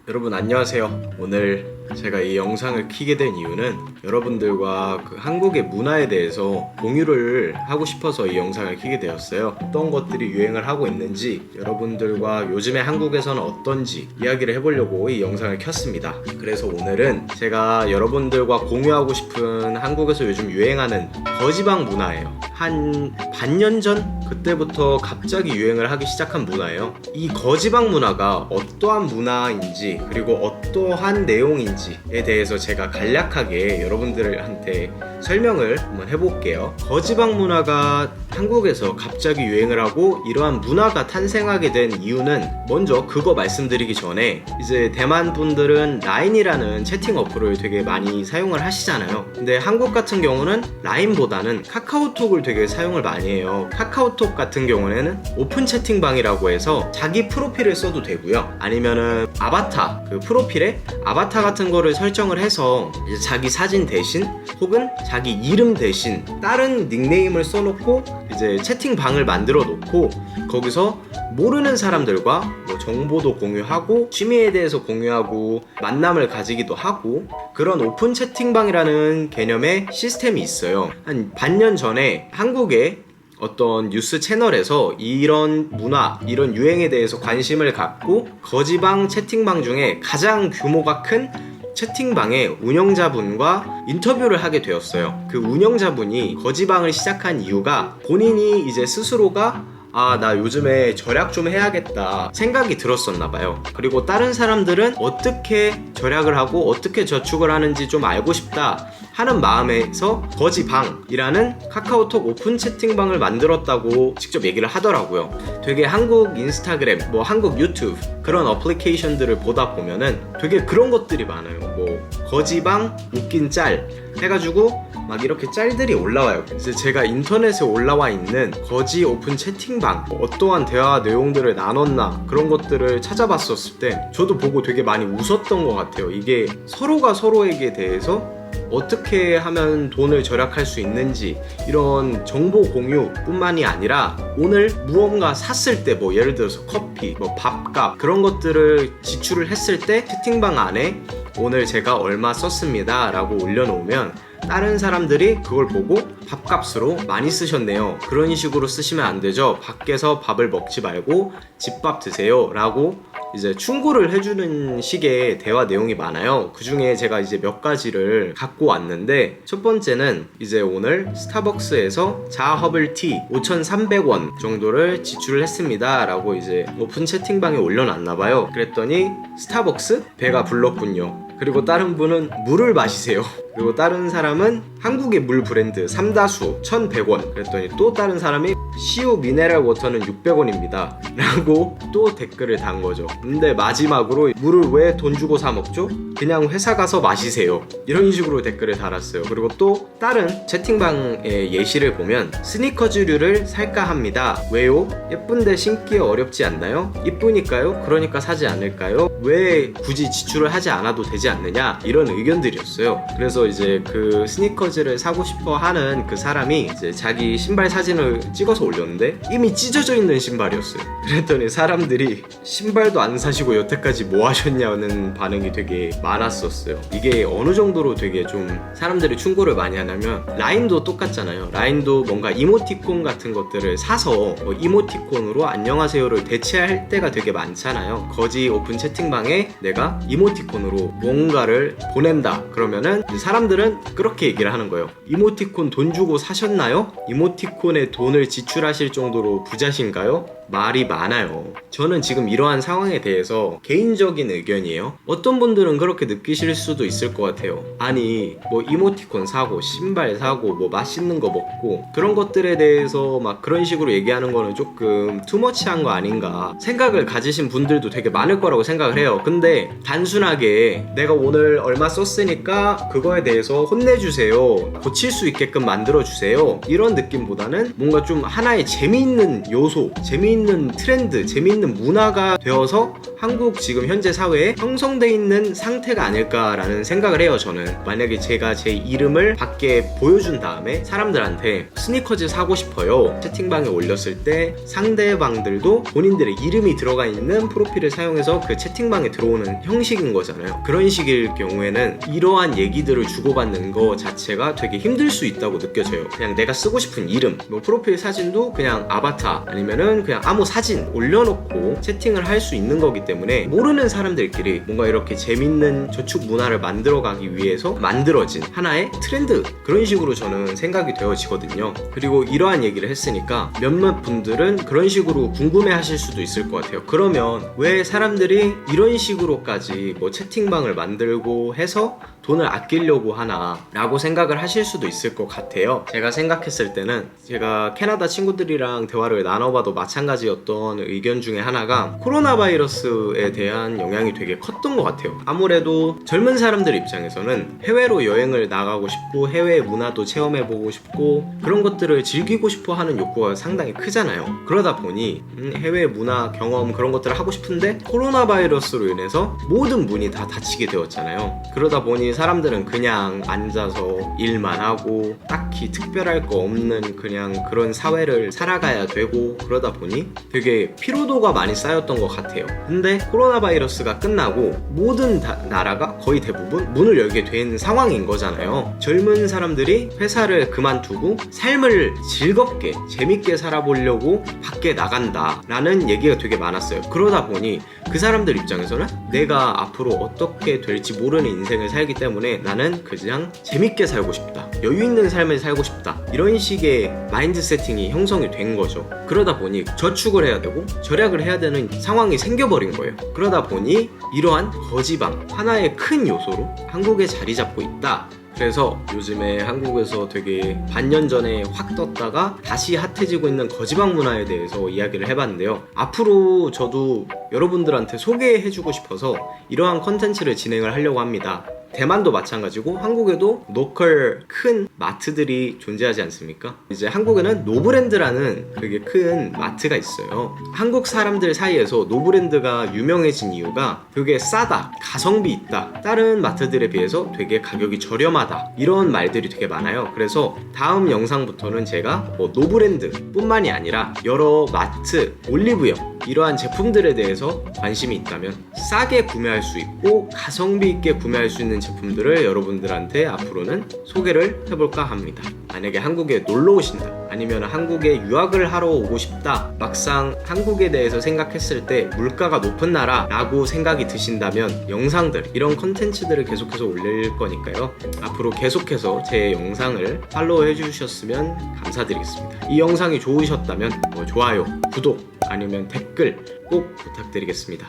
여러분 안녕하세요. 오늘 제가 이 영상을 켜게 된 이유는 여러분들과 한국의 문화에 대해서 공유를 하고 싶어서 이 영상을 켜게 되었어요. 어떤 것들이 유행을 하고 있는지, 여러분들과 요즘에 한국에서는 어떤지 이야기를 해보려고 이 영상을 켰습니다. 그래서 오늘은 제가 여러분들과 공유하고 싶은 한국에서 요즘 유행하는 거지방 문화예요. 한 반년 전 그때부터 갑자기 유행을 하기 시작한 문화예요. 이 거지방 문화가 어떠한 문화인지, 그리고 어떠한 내용인지에 대해서 제가 간략하게 여러분들한테 설명을 한번 해볼게요. 거지방 문화가 한국에서 갑자기 유행을 하고 이러한 문화가 탄생하게 된 이유는, 먼저 그거 말씀드리기 전에, 이제 대만 분들은 라인이라는 채팅 어플을 되게 많이 사용을 하시잖아요. 근데 한국 같은 경우는 라인보다는 카카오톡을 되게 사용을 많이 해요. 카카오톡 같은 경우에는 오픈 채팅방이라고 해서 자기 프로필을 써도 되고요, 아니면은 아바타, 그 프로필에 아바타 같은 거를 설정을 해서 이제 자기 사진 대신 혹은 자기 이름 대신 다른 닉네임을 써놓고 이제 채팅방을 만들어 놓고 거기서 모르는 사람들과 뭐 정보도 공유하고 취미에 대해서 공유하고 만남을 가지기도 하고, 그런 오픈 채팅방이라는 개념의 시스템이 있어요. 한 반년 전에 한국에 어떤 뉴스 채널에서 이런 문화, 이런 유행에 대해서 관심을 갖고 거지방 채팅방 중에 가장 규모가 큰 채팅방의 운영자분과 인터뷰를 하게 되었어요. 그 운영자분이 거지방을 시작한 이유가 본인이 이제 스스로가 나 요즘에 절약 좀 해야겠다 생각이 들었었나봐요. 그리고 다른 사람들은 어떻게 절약을 하고 어떻게 저축을 하는지 좀 알고 싶다 하는 마음에서 거지방이라는 카카오톡 오픈 채팅방을 만들었다고 직접 얘기를 하더라고요. 되게 한국 인스타그램, 뭐 한국 유튜브 그런 어플리케이션들을 보다 보면은 되게 그런 것들이 많아요. 뭐 거지방 웃긴 짤 해가지고 막 이렇게 짤들이 올라와요. 그래서 제가 인터넷에 올라와 있는 거지 오픈 채팅방, 어떠한 대화 내용들을 나눴나 그런 것들을 찾아봤었을 때 저도 보고 되게 많이 웃었던 것 같아요. 이게 서로가 서로에게 대해서 어떻게 하면 돈을 절약할 수 있는지, 이런 정보 공유 뿐만이 아니라 오늘 무언가 샀을 때, 뭐 예를 들어서 커피, 뭐 밥값, 그런 것들을 지출을 했을 때 채팅방 안에 오늘 제가 얼마 썼습니다 라고 올려놓으면 다른 사람들이 그걸 보고 밥값으로 많이 쓰셨네요, 그런 식으로 쓰시면 안 되죠, 밖에서 밥을 먹지 말고 집밥 드세요 라고 이제 충고를 해주는 식의 대화 내용이 많아요. 그 중에 제가 이제 몇 가지를 갖고 왔는데, 첫 번째는 이제 오늘 스타벅스에서 자허블티 5,300원 정도를 지출을 했습니다 라고 이제 오픈 채팅방에 올려놨나봐요. 그랬더니 스타벅스? 배가 불렀군요. 그리고 다른 분은 물을 마시세요. 그리고 다른 사람은 한국의 물 브랜드 삼다수 1,100원. 그랬더니 또 다른 사람이 CO 미네랄 워터는 600원입니다 라고 또 댓글을 단 거죠. 근데 마지막으로 물을 왜 돈 주고 사 먹죠? 그냥 회사 가서 마시세요, 이런 식으로 댓글을 달았어요. 그리고 또 다른 채팅방의 예시를 보면 스니커즈류를 살까 합니다. 왜요? 예쁜데 신기 어렵지 않나요? 이쁘니까요? 그러니까 사지 않을까요? 왜 굳이 지출을 하지 않아도 되지 않느냐, 이런 의견들이었어요. 그래서 이제 그 스니커즈를 사고 싶어 하는 그 사람이 이제 자기 신발 사진을 찍어서 올렸는데 이미 찢어져 있는 신발이었어요. 그랬더니 사람들이 신발도 안 사시고 여태까지 뭐 하셨냐는 반응이 되게 많았었어요. 이게 어느 정도로 되게 좀 사람들이 충고를 많이 하냐면, 라인도 똑같잖아요. 라인도 뭔가 이모티콘 같은 것들을 사서 이모티콘으로 안녕하세요를 대체할 때가 되게 많잖아요. 거지 오픈 채팅방에 내가 이모티콘으로 뭔가를 보낸다 그러면은 사람들은 그렇게 얘기를 하는 거예요. 이모티콘 돈 주고 사셨나요? 이모티콘에 돈을 지출하실 정도로 부자신가요? 말이 많아요. 저는 지금 이러한 상황에 대해서 개인적인 의견이에요. 어떤 분들은 그렇게 느끼실 수도 있을 것 같아요. 아니 뭐 이모티콘 사고 신발 사고 뭐 맛있는 거 먹고 그런 것들에 대해서 막 그런 식으로 얘기하는 거는 조금 투머치한 거 아닌가 생각을 가지신 분들도 되게 많을 거라고 생각을 해요. 근데 단순하게 내가 오늘 얼마 썼으니까 그거에 대해서 혼내주세요, 고칠 수 있게끔 만들어주세요, 이런 느낌보다는 뭔가 좀 하나의 재미있는 요소, 재미있는 재밌는 트렌드, 재밌는 문화가 되어서 한국 지금 현재 사회에 형성돼 있는 상태가 아닐까라는 생각을 해요. 저는 만약에 제가 제 이름을 밖에 보여준 다음에 사람들한테 스니커즈 사고 싶어요 채팅방에 올렸을 때 상대방들도 본인들의 이름이 들어가 있는 프로필을 사용해서 그 채팅방에 들어오는 형식인 거잖아요. 그런 식일 경우에는 이러한 얘기들을 주고받는 거 자체가 되게 힘들 수 있다고 느껴져요. 그냥 내가 쓰고 싶은 이름, 뭐 프로필 사진도 그냥 아바타 아니면은 그냥 아무 사진 올려놓고 채팅을 할 수 있는 거기 때문에 모르는 사람들끼리 뭔가 이렇게 재밌는 저축 문화를 만들어가기 위해서 만들어진 하나의 트렌드, 그런 식으로 저는 생각이 되어지거든요. 그리고 이러한 얘기를 했으니까 몇몇 분들은 그런 식으로 궁금해 하실 수도 있을 것 같아요. 그러면 왜 사람들이 이런 식으로까지 뭐 채팅방을 만들고 해서 돈을 아끼려고 하나 라고 생각을 하실 수도 있을 것 같아요. 제가 생각했을 때는 제가 캐나다 친구들이랑 대화를 나눠봐도 마찬가지였던 의견 중에 하나가 코로나 바이러스에 대한 영향이 되게 컸던 것 같아요. 아무래도 젊은 사람들 입장에서는 해외로 여행을 나가고 싶고 해외 문화도 체험해보고 싶고 그런 것들을 즐기고 싶어 하는 욕구가 상당히 크잖아요. 그러다 보니 해외 문화 경험 그런 것들을 하고 싶은데 코로나 바이러스로 인해서 모든 문이 다 닫히게 되었잖아요. 그러다 보니 사람들은 그냥 앉아서 일만 하고 딱히 특별할 거 없는 그냥 그런 사회를 살아가야 되고 그러다 보니 되게 피로도가 많이 쌓였던 것 같아요. 근데 코로나 바이러스가 끝나고 모든 나라가 거의 대부분 문을 열게 된 상황인 거잖아요. 젊은 사람들이 회사를 그만두고 삶을 즐겁게 재밌게 살아보려고 밖에 나간다 라는 얘기가 되게 많았어요. 그러다 보니 그 사람들 입장에서는 내가 앞으로 어떻게 될지 모르는 인생을 살기 때문에 나는 그냥 재밌게 살고 싶다, 여유 있는 삶을 살고 싶다, 이런 식의 마인드 세팅이 형성이 된 거죠. 그러다 보니 저축을 해야 되고 절약을 해야 되는 상황이 생겨버린 거예요. 그러다 보니 이러한 거지방 하나의 큰 요소로 한국에 자리 잡고 있다. 그래서 요즘에 한국에서 되게 반년 전에 확 떴다가 다시 핫해지고 있는 거지방 문화에 대해서 이야기를 해봤는데요. 앞으로 저도 여러분들한테 소개해주고 싶어서 이러한 컨텐츠를 진행을 하려고 합니다. 대만도 마찬가지고 한국에도 로컬 큰 마트들이 존재하지 않습니까? 이제 한국에는 노브랜드라는 되게 큰 마트가 있어요. 한국 사람들 사이에서 노브랜드가 유명해진 이유가 되게 싸다, 가성비 있다, 다른 마트들에 비해서 되게 가격이 저렴하다, 이런 말들이 되게 많아요. 그래서 다음 영상부터는 제가 뭐 노브랜드 뿐만이 아니라 여러 마트, 올리브영 이러한 제품들에 대해서 관심이 있다면 싸게 구매할 수 있고 가성비 있게 구매할 수 있는 제품들을 여러분들한테 앞으로는 소개를 해볼까 합니다. 만약에 한국에 놀러 오신다, 아니면 한국에 유학을 하러 오고 싶다, 막상 한국에 대해서 생각했을 때 물가가 높은 나라라고 생각이 드신다면 영상들, 이런 컨텐츠들을 계속해서 올릴 거니까요. 앞으로 계속해서 제 영상을 팔로우 해주셨으면 감사드리겠습니다. 이 영상이 좋으셨다면 좋아요, 구독, 아니면 댓글 꼭 부탁드리겠습니다.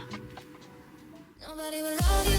Nobody will love you.